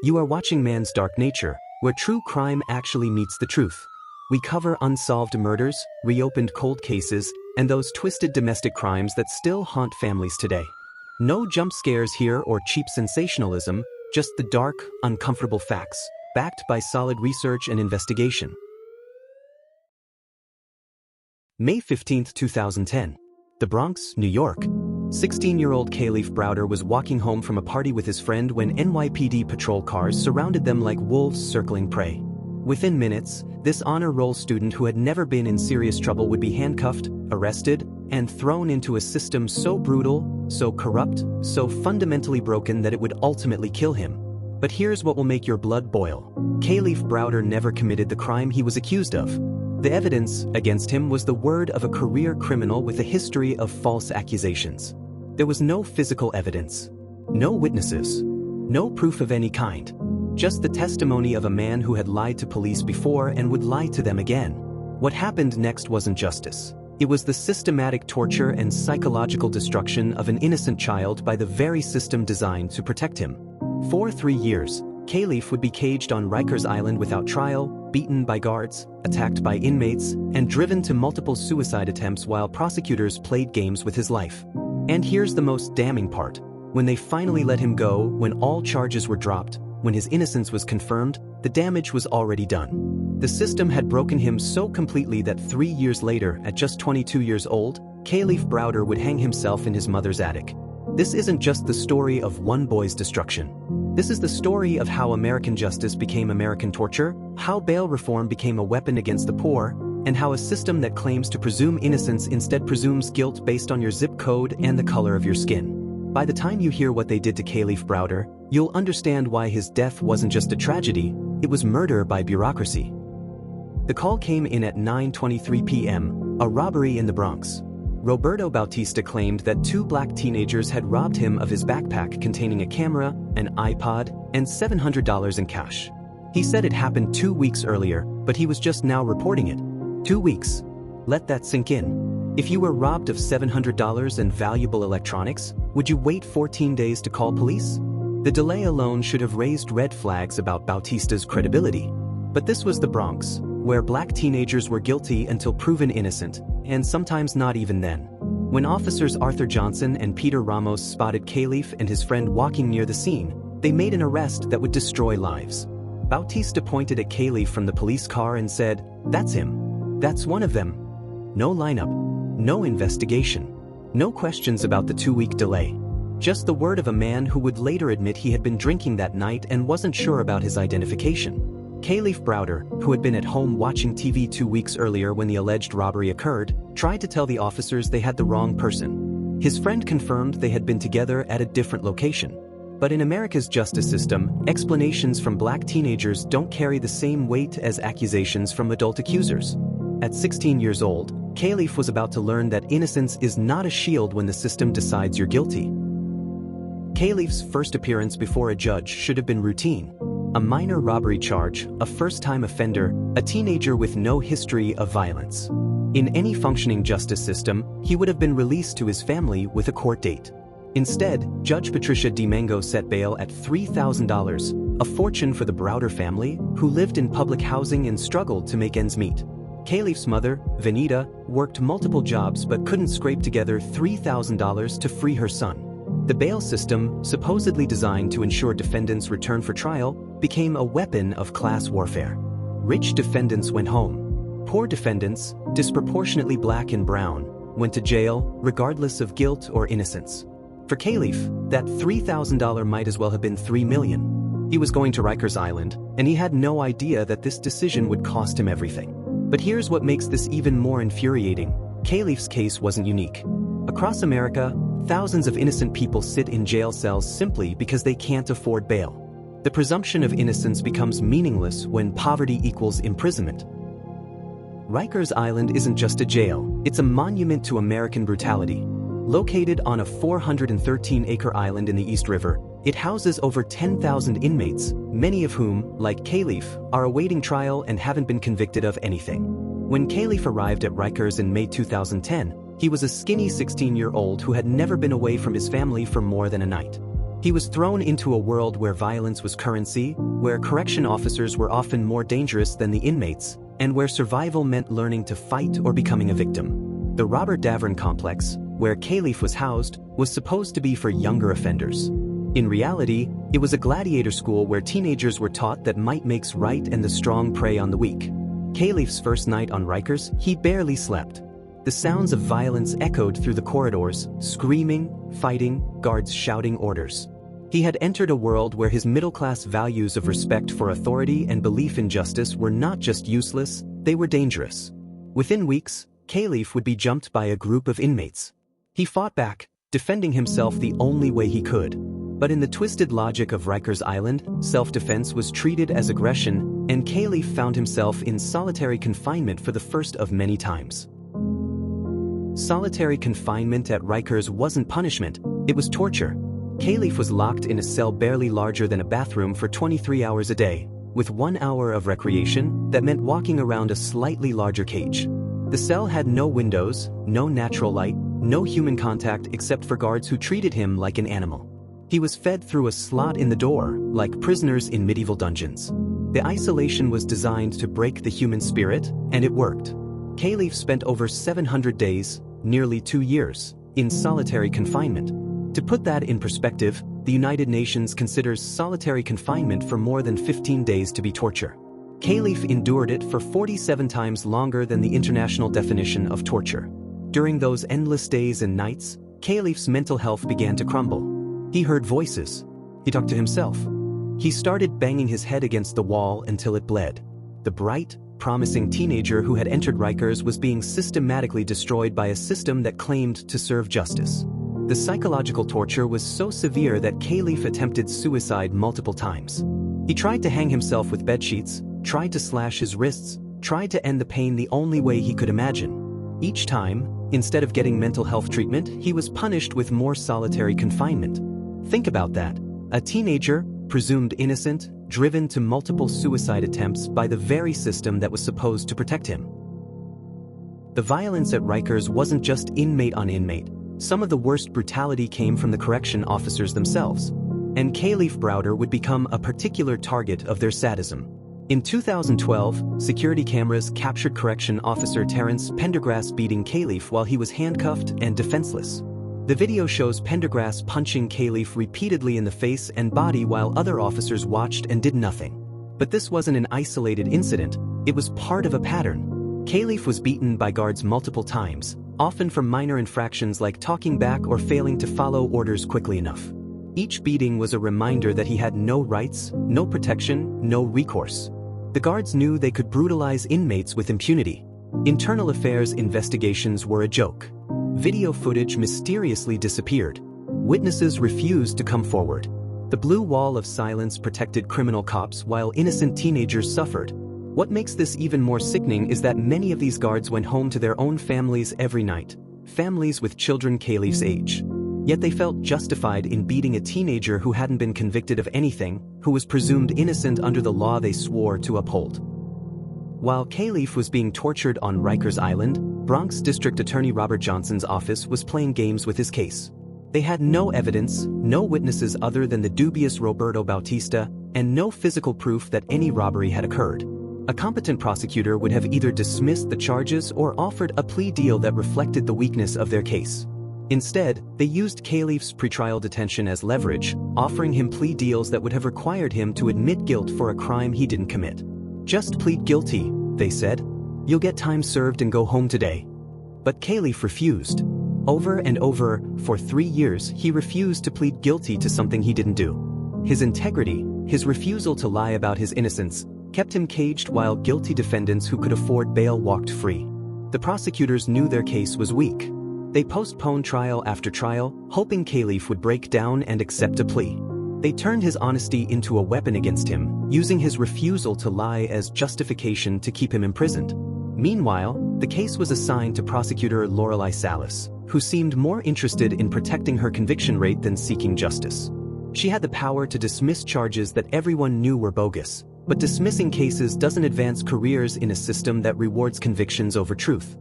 You are watching Man's Dark Nature, where true crime actually meets the truth. We cover unsolved murders, reopened cold cases, and those twisted domestic crimes that still haunt families today. No jump scares here or cheap sensationalism, just the dark, uncomfortable facts, backed by solid research and investigation. May 15, 2010. The Bronx, New York. 16-year-old Kalief Browder was walking home from a party with his friend when NYPD patrol cars surrounded them like wolves circling prey. Within minutes, this honor roll student who had never been in serious trouble would be handcuffed, arrested, and thrown into a system so brutal, so corrupt, so fundamentally broken that it would ultimately kill him. But here's what will make your blood boil. Kalief Browder never committed the crime he was accused of. The evidence against him was the word of a career criminal with a history of false accusations. There was no physical evidence, no witnesses, no proof of any kind. Just the testimony of a man who had lied to police before and would lie to them again. What happened next wasn't justice. It was the systematic torture and psychological destruction of an innocent child by the very system designed to protect him. For 3 years, Kalief would be caged on Rikers Island without trial, beaten by guards, attacked by inmates, and driven to multiple suicide attempts while prosecutors played games with his life. And here's the most damning part. When they finally let him go, when all charges were dropped, when his innocence was confirmed, the damage was already done. The system had broken him so completely that 3 years later, at just 22 years old, Kalief Browder would hang himself in his mother's attic. This isn't just the story of one boy's destruction. This is the story of how American justice became American torture, how bail reform became a weapon against the poor, and how a system that claims to presume innocence instead presumes guilt based on your zip code and the color of your skin. By the time you hear what they did to Kalief Browder, you'll understand why his death wasn't just a tragedy, it was murder by bureaucracy. The call came in at 9:23 p.m., a robbery in the Bronx. Roberto Bautista claimed that 2 black teenagers had robbed him of his backpack containing a camera, an iPod, and $700 in cash. He said it happened 2 weeks earlier, but he was just now reporting it. 2 weeks. Let that sink in. If you were robbed of $700 and valuable electronics, would you wait 14 days to call police? The delay alone should have raised red flags about Bautista's credibility. But this was the Bronx, where black teenagers were guilty until proven innocent, and sometimes not even then. When officers Arthur Johnson and Peter Ramos spotted Kalief and his friend walking near the scene, they made an arrest that would destroy lives. Bautista pointed at Kalief from the police car and said, "That's him. That's one of them." No lineup, no investigation, no questions about the 2-week delay. Just the word of a man who would later admit he had been drinking that night and wasn't sure about his identification. Kalief Browder, who had been at home watching TV 2 weeks earlier when the alleged robbery occurred, tried to tell the officers they had the wrong person. His friend confirmed they had been together at a different location. But in America's justice system, explanations from black teenagers don't carry the same weight as accusations from adult accusers. At 16 years old, Kalief was about to learn that innocence is not a shield when the system decides you're guilty. Kalief's first appearance before a judge should have been routine. A minor robbery charge, a first-time offender, a teenager with no history of violence. In any functioning justice system, he would have been released to his family with a court date. Instead, Judge Patricia DeMango set bail at $3,000, a fortune for the Browder family, who lived in public housing and struggled to make ends meet. Kalief's mother, Vanita, worked multiple jobs but couldn't scrape together $3,000 to free her son. The bail system, supposedly designed to ensure defendants return for trial, became a weapon of class warfare. Rich defendants went home. Poor defendants, disproportionately black and brown, went to jail, regardless of guilt or innocence. For Kalief, that $3,000 might as well have been $3 million. He was going to Rikers Island, and he had no idea that this decision would cost him everything. But here's what makes this even more infuriating. Kalief's case wasn't unique. Across America, thousands of innocent people sit in jail cells simply because they can't afford bail. The presumption of innocence becomes meaningless when poverty equals imprisonment. Rikers Island isn't just a jail, it's a monument to American brutality. Located on a 413-acre island in the East River, it houses over 10,000 inmates, many of whom, like Kalief, are awaiting trial and haven't been convicted of anything. When Kalief arrived at Rikers in May 2010, he was a skinny 16-year-old who had never been away from his family for more than a night. He was thrown into a world where violence was currency, where correction officers were often more dangerous than the inmates, and where survival meant learning to fight or becoming a victim. The Robert Davern complex, where Kalief was housed, was supposed to be for younger offenders. In reality, it was a gladiator school where teenagers were taught that might makes right and the strong prey on the weak. Kalief's first night on Rikers, he barely slept. The sounds of violence echoed through the corridors, screaming, fighting, guards shouting orders. He had entered a world where his middle-class values of respect for authority and belief in justice were not just useless, they were dangerous. Within weeks, Kalief would be jumped by a group of inmates. He fought back, defending himself the only way he could. But in the twisted logic of Rikers Island, self-defense was treated as aggression, and Kalief found himself in solitary confinement for the first of many times. Solitary confinement at Rikers wasn't punishment, it was torture. Kalief was locked in a cell barely larger than a bathroom for 23 hours a day, with 1 hour of recreation that meant walking around a slightly larger cage. The cell had no windows, no natural light, no human contact except for guards who treated him like an animal. He was fed through a slot in the door, like prisoners in medieval dungeons. The isolation was designed to break the human spirit, and it worked. Kalief spent over 700 days, nearly 2 years, in solitary confinement. To put that in perspective, the United Nations considers solitary confinement for more than 15 days to be torture. Kalief endured it for 47 times longer than the international definition of torture. During those endless days and nights, Kalief's mental health began to crumble. He heard voices. He talked to himself. He started banging his head against the wall until it bled. The bright, promising teenager who had entered Rikers was being systematically destroyed by a system that claimed to serve justice. The psychological torture was so severe that Kalief attempted suicide multiple times. He tried to hang himself with bedsheets, tried to slash his wrists, tried to end the pain the only way he could imagine. Each time, instead of getting mental health treatment, he was punished with more solitary confinement. Think about that. A teenager, presumed innocent, driven to multiple suicide attempts by the very system that was supposed to protect him. The violence at Rikers wasn't just inmate on inmate. Some of the worst brutality came from the correction officers themselves. And Kalief Browder would become a particular target of their sadism. In 2012, security cameras captured correction officer Terence Pendergrass beating Kalief while he was handcuffed and defenseless. The video shows Pendergrass punching Kalief repeatedly in the face and body while other officers watched and did nothing. But this wasn't an isolated incident, it was part of a pattern. Kalief was beaten by guards multiple times, often for minor infractions like talking back or failing to follow orders quickly enough. Each beating was a reminder that he had no rights, no protection, no recourse. The guards knew they could brutalize inmates with impunity. Internal affairs investigations were a joke. Video footage mysteriously disappeared. Witnesses refused to come forward. The blue wall of silence protected criminal cops while innocent teenagers suffered. What makes this even more sickening is that many of these guards went home to their own families every night, families with children Kalief's age. Yet they felt justified in beating a teenager who hadn't been convicted of anything, who was presumed innocent under the law they swore to uphold. While Kalief was being tortured on Rikers Island, Bronx District Attorney Robert Johnson's office was playing games with his case. They had no evidence, no witnesses other than the dubious Roberto Bautista, and no physical proof that any robbery had occurred. A competent prosecutor would have either dismissed the charges or offered a plea deal that reflected the weakness of their case. Instead, they used Kalief's pretrial detention as leverage, offering him plea deals that would have required him to admit guilt for a crime he didn't commit. "Just plead guilty," they said. "You'll get time served and go home today." But Kalief refused. Over and over, for 3 years, he refused to plead guilty to something he didn't do. His integrity, his refusal to lie about his innocence, kept him caged while guilty defendants who could afford bail walked free. The prosecutors knew their case was weak. They postponed trial after trial, hoping Kalief would break down and accept a plea. They turned his honesty into a weapon against him, using his refusal to lie as justification to keep him imprisoned. Meanwhile, the case was assigned to prosecutor Lorelei Salas, who seemed more interested in protecting her conviction rate than seeking justice. She had the power to dismiss charges that everyone knew were bogus, but dismissing cases doesn't advance careers in a system that rewards convictions over truth.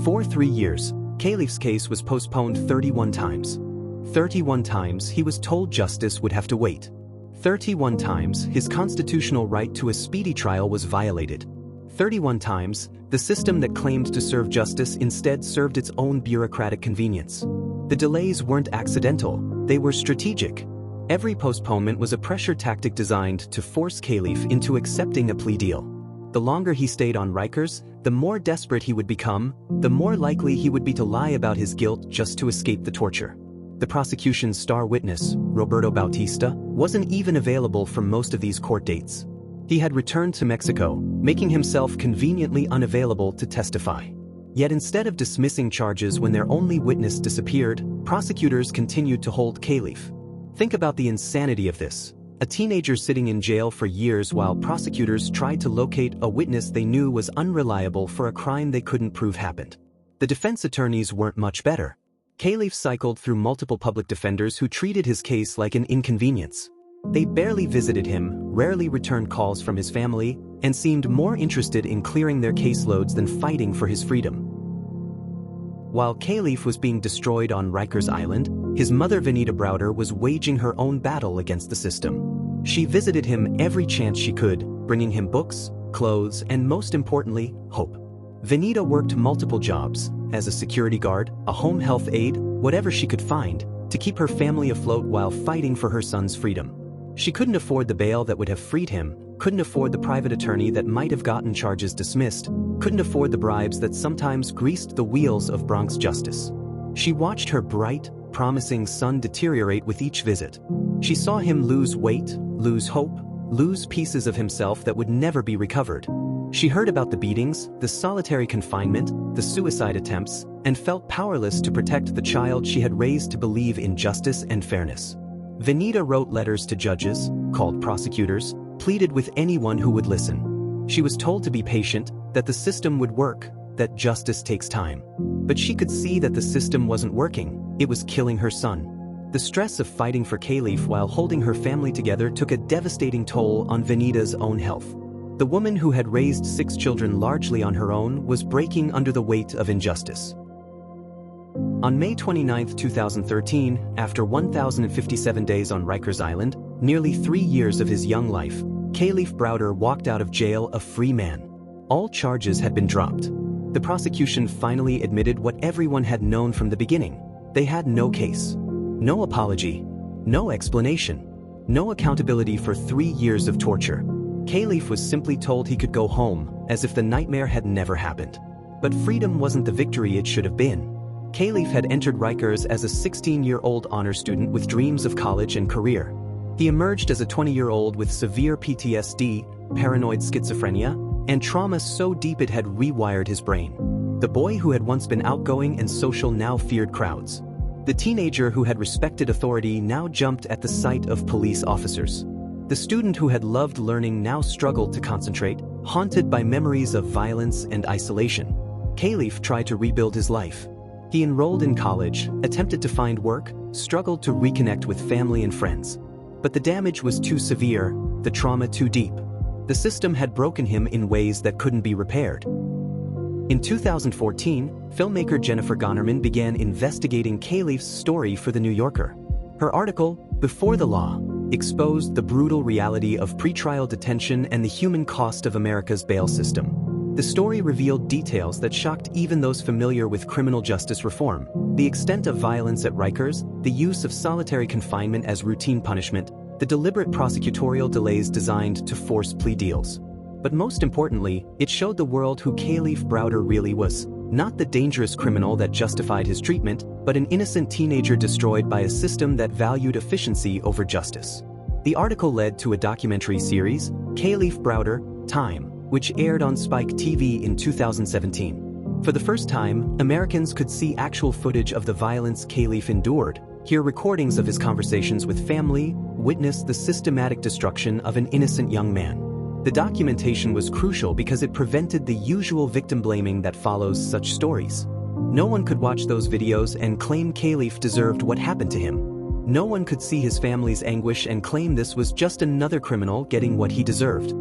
For 3 years, Kalief's case was postponed 31 times. 31 times he was told justice would have to wait. 31 times his constitutional right to a speedy trial was violated. 31 times, the system that claimed to serve justice instead served its own bureaucratic convenience. The delays weren't accidental, they were strategic. Every postponement was a pressure tactic designed to force Kalief into accepting a plea deal. The longer he stayed on Rikers, the more desperate he would become, the more likely he would be to lie about his guilt just to escape the torture. The prosecution's star witness, Roberto Bautista, wasn't even available for most of these court dates. He had returned to Mexico, making himself conveniently unavailable to testify. Yet instead of dismissing charges when their only witness disappeared, prosecutors continued to hold Kalief. Think about the insanity of this. A teenager sitting in jail for years while prosecutors tried to locate a witness they knew was unreliable for a crime they couldn't prove happened. The defense attorneys weren't much better. Kalief cycled through multiple public defenders who treated his case like an inconvenience. They barely visited him, rarely returned calls from his family, and seemed more interested in clearing their caseloads than fighting for his freedom. While Kalief was being destroyed on Rikers Island, his mother Venita Browder was waging her own battle against the system. She visited him every chance she could, bringing him books, clothes, and most importantly, hope. Venita worked multiple jobs, as a security guard, a home health aide, whatever she could find, to keep her family afloat while fighting for her son's freedom. She couldn't afford the bail that would have freed him, couldn't afford the private attorney that might have gotten charges dismissed, couldn't afford the bribes that sometimes greased the wheels of Bronx justice. She watched her bright, promising son deteriorate with each visit. She saw him lose weight, lose hope, lose pieces of himself that would never be recovered. She heard about the beatings, the solitary confinement, the suicide attempts, and felt powerless to protect the child she had raised to believe in justice and fairness. Venita wrote letters to judges, called prosecutors, pleaded with anyone who would listen. She was told to be patient, that the system would work, that justice takes time. But she could see that the system wasn't working, it was killing her son. The stress of fighting for Kalief while holding her family together took a devastating toll on Venita's own health. The woman who had raised 6 children largely on her own was breaking under the weight of injustice. On May 29, 2013, after 1,057 days on Rikers Island, nearly 3 years of his young life, Kalief Browder walked out of jail a free man. All charges had been dropped. The prosecution finally admitted what everyone had known from the beginning. They had no case. No apology. No explanation. No accountability for 3 years of torture. Kalief was simply told he could go home, as if the nightmare had never happened. But freedom wasn't the victory it should have been. Kalief had entered Rikers as a 16-year-old honor student with dreams of college and career. He emerged as a 20-year-old with severe PTSD, paranoid schizophrenia, and trauma so deep it had rewired his brain. The boy who had once been outgoing and social now feared crowds. The teenager who had respected authority now jumped at the sight of police officers. The student who had loved learning now struggled to concentrate, haunted by memories of violence and isolation. Kalief tried to rebuild his life. He enrolled in college, attempted to find work, struggled to reconnect with family and friends. But the damage was too severe, the trauma too deep. The system had broken him in ways that couldn't be repaired. In 2014, filmmaker Jennifer Gonnerman began investigating Kalief's story for The New Yorker. Her article, Before the Law, exposed the brutal reality of pretrial detention and the human cost of America's bail system. The story revealed details that shocked even those familiar with criminal justice reform: the extent of violence at Rikers, the use of solitary confinement as routine punishment, the deliberate prosecutorial delays designed to force plea deals. But most importantly, it showed the world who Kalief Browder really was. Not the dangerous criminal that justified his treatment, but an innocent teenager destroyed by a system that valued efficiency over justice. The article led to a documentary series, Kalief Browder, Time, which aired on Spike TV in 2017. For the first time, Americans could see actual footage of the violence Kalief endured, hear recordings of his conversations with family, witness the systematic destruction of an innocent young man. The documentation was crucial because it prevented the usual victim blaming that follows such stories. No one could watch those videos and claim Kalief deserved what happened to him. No one could see his family's anguish and claim this was just another criminal getting what he deserved.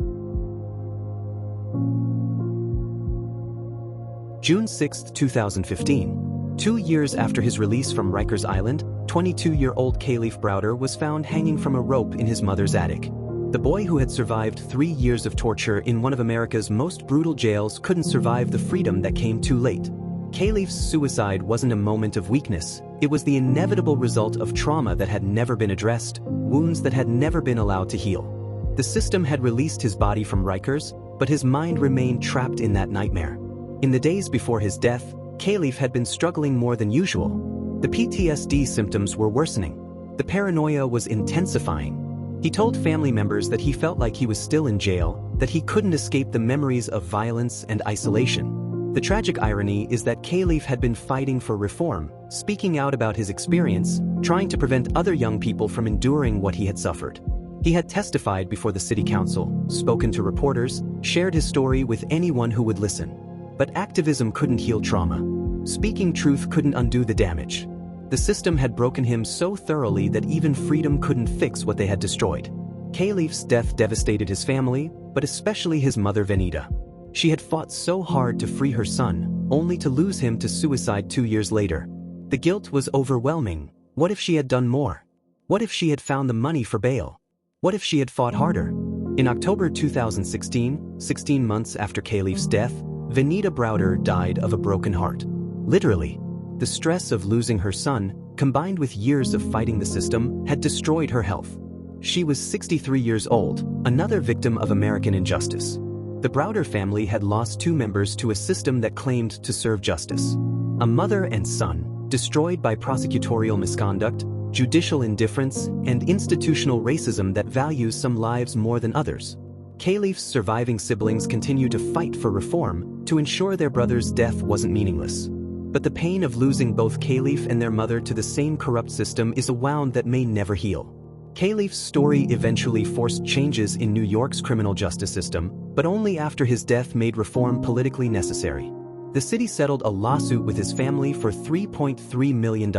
June 6, 2015. 2 years after his release from Rikers Island, 22-year-old Kalief Browder was found hanging from a rope in his mother's attic. The boy who had survived 3 years of torture in one of America's most brutal jails couldn't survive the freedom that came too late. Kalief's suicide wasn't a moment of weakness, it was the inevitable result of trauma that had never been addressed, wounds that had never been allowed to heal. The system had released his body from Rikers, but his mind remained trapped in that nightmare. In the days before his death, Kalief had been struggling more than usual. The PTSD symptoms were worsening. The paranoia was intensifying. He told family members that he felt like he was still in jail, that he couldn't escape the memories of violence and isolation. The tragic irony is that Kalief had been fighting for reform, speaking out about his experience, trying to prevent other young people from enduring what he had suffered. He had testified before the city council, spoken to reporters, shared his story with anyone who would listen. But activism couldn't heal trauma. Speaking truth couldn't undo the damage. The system had broken him so thoroughly that even freedom couldn't fix what they had destroyed. Kalief's death devastated his family, but especially his mother Venita. She had fought so hard to free her son, only to lose him to suicide 2 years later. The guilt was overwhelming. What if she had done more? What if she had found the money for bail? What if she had fought harder? In October 2016, 16 months after Kalief's death, Venita Browder died of a broken heart. Literally. The stress of losing her son, combined with years of fighting the system, had destroyed her health. She was 63 years old, another victim of American injustice. The Browder family had lost 2 members to a system that claimed to serve justice. A mother and son, destroyed by prosecutorial misconduct, judicial indifference, and institutional racism that values some lives more than others. Kalief's surviving siblings continue to fight for reform to ensure their brother's death wasn't meaningless. But the pain of losing both Kalief and their mother to the same corrupt system is a wound that may never heal. Kalief's story eventually forced changes in New York's criminal justice system, but only after his death made reform politically necessary. The city settled a lawsuit with his family for $3.3 million,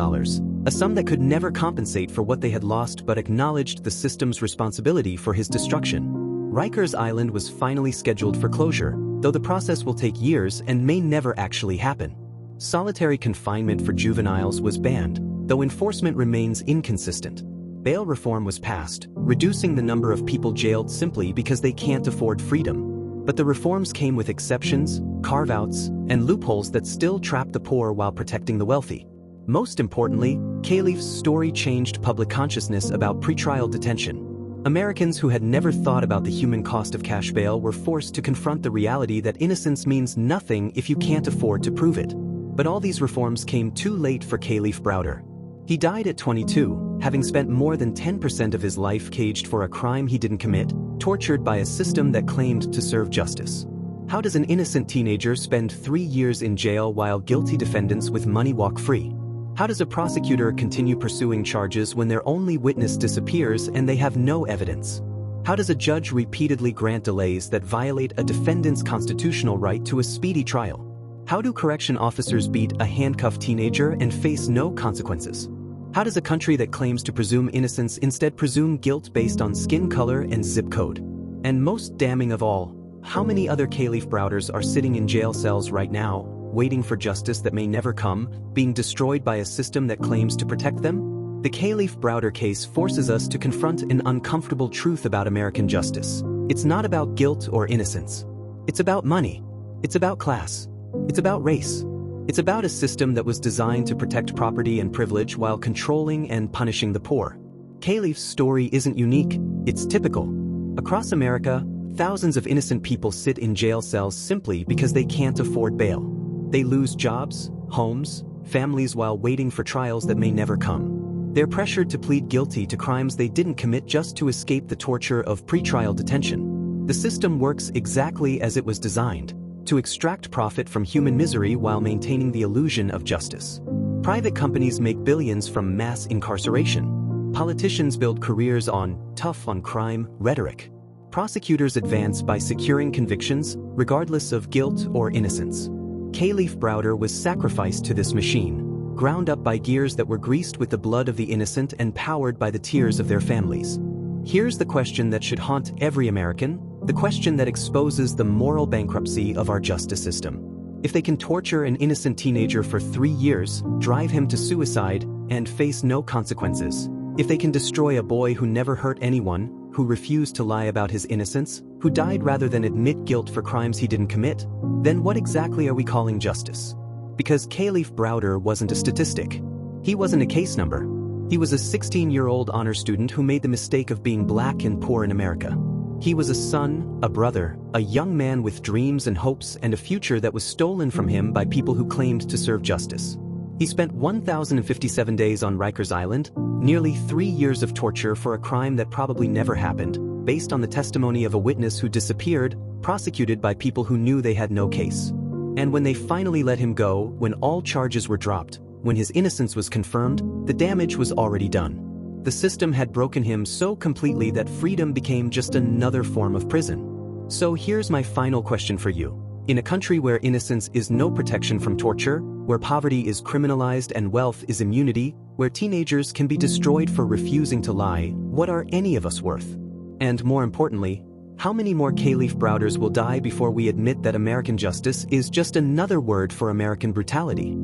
a sum that could never compensate for what they had lost but acknowledged the system's responsibility for his destruction. Rikers Island was finally scheduled for closure, though the process will take years and may never actually happen. Solitary confinement for juveniles was banned, though enforcement remains inconsistent. Bail reform was passed, reducing the number of people jailed simply because they can't afford freedom. But the reforms came with exceptions, carve-outs, and loopholes that still trap the poor while protecting the wealthy. Most importantly, Kalief's story changed public consciousness about pretrial detention. Americans who had never thought about the human cost of cash bail were forced to confront the reality that innocence means nothing if you can't afford to prove it. But all these reforms came too late for Kalief Browder. He died at 22, having spent more than 10% of his life caged for a crime he didn't commit, tortured by a system that claimed to serve justice. How does an innocent teenager spend 3 years in jail while guilty defendants with money walk free? How does a prosecutor continue pursuing charges when their only witness disappears and they have no evidence? How does a judge repeatedly grant delays that violate a defendant's constitutional right to a speedy trial? How do correction officers beat a handcuffed teenager and face no consequences? How does a country that claims to presume innocence instead presume guilt based on skin color and zip code? And most damning of all, how many other Kalief Browders are sitting in jail cells right now, waiting for justice that may never come, being destroyed by a system that claims to protect them? The Kalief Browder case forces us to confront an uncomfortable truth about American justice. It's not about guilt or innocence. It's about money. It's about class. It's about race. It's about a system that was designed to protect property and privilege while controlling and punishing the poor. Kalief's story isn't unique, it's typical. Across America, thousands of innocent people sit in jail cells simply because they can't afford bail. They lose jobs, homes, families while waiting for trials that may never come. They're pressured to plead guilty to crimes they didn't commit just to escape the torture of pretrial detention. The system works exactly as it was designed, to extract profit from human misery while maintaining the illusion of justice. Private companies make billions from mass incarceration. Politicians build careers on tough on crime rhetoric. Prosecutors advance by securing convictions, regardless of guilt or innocence. Kalief Browder was sacrificed to this machine, ground up by gears that were greased with the blood of the innocent and powered by the tears of their families. Here's the question that should haunt every American, the question that exposes the moral bankruptcy of our justice system. If they can torture an innocent teenager for 3 years, drive him to suicide, and face no consequences, if they can destroy a boy who never hurt anyone, who refused to lie about his innocence, who died rather than admit guilt for crimes he didn't commit, then what exactly are we calling justice? Because Kalief Browder wasn't a statistic. He wasn't a case number. He was a 16-year-old honor student who made the mistake of being black and poor in America. He was a son, a brother, a young man with dreams and hopes and a future that was stolen from him by people who claimed to serve justice. He spent 1,057 days on Rikers Island, nearly 3 years of torture for a crime that probably never happened, based on the testimony of a witness who disappeared, prosecuted by people who knew they had no case. And when they finally let him go, when all charges were dropped, when his innocence was confirmed, the damage was already done. The system had broken him so completely that freedom became just another form of prison. So here's my final question for you. In a country where innocence is no protection from torture, where poverty is criminalized and wealth is immunity, where teenagers can be destroyed for refusing to lie, what are any of us worth? And more importantly, how many more Kalief Browders will die before we admit that American justice is just another word for American brutality?